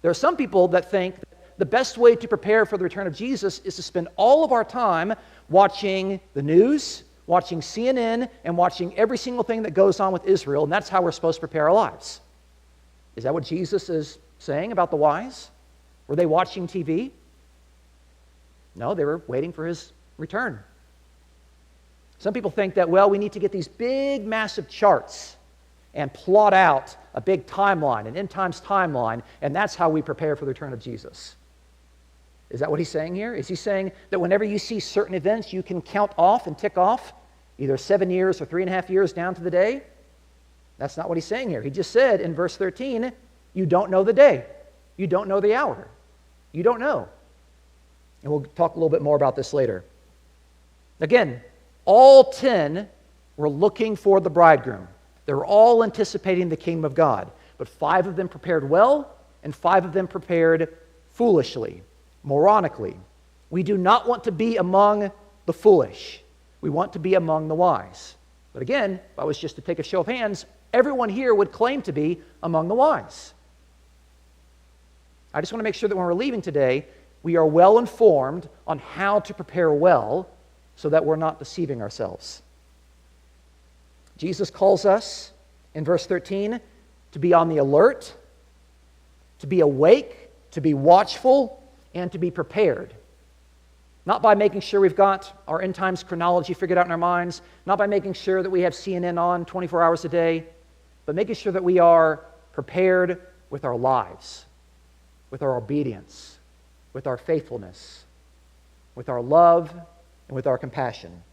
There are some people that think that the best way to prepare for the return of Jesus is to spend all of our time watching the news, watching CNN, and watching every single thing that goes on with Israel, and that's how we're supposed to prepare our lives. Is that what Jesus is saying about the wise? Were they watching TV? No, they were waiting for his return. Some people think that, well, we need to get these big, massive charts and plot out a big timeline, an end times timeline, and that's how we prepare for the return of Jesus. Is that what he's saying here? Is he saying that whenever you see certain events, you can count off and tick off either 7 years or 3.5 years down to the day? That's not what he's saying here. He just said in verse 13, you don't know the day. You don't know the hour. You don't know. And we'll talk a little bit more about this later. Again, all 10 were looking for the bridegroom. They were all anticipating the kingdom of God. But 5 of them prepared well, and 5 of them prepared foolishly, moronically. We do not want to be among the foolish. We want to be among the wise. But again, if I was just to take a show of hands, everyone here would claim to be among the wise. I just want to make sure that when we're leaving today, we are well informed on how to prepare well so that we're not deceiving ourselves. Jesus calls us in verse 13 to be on the alert, to be awake, to be watchful, and to be prepared. Not by making sure we've got our end times chronology figured out in our minds, not by making sure that we have CNN on 24 hours a day, but making sure that we are prepared with our lives, with our obedience, with our faithfulness, with our love, and with our compassion.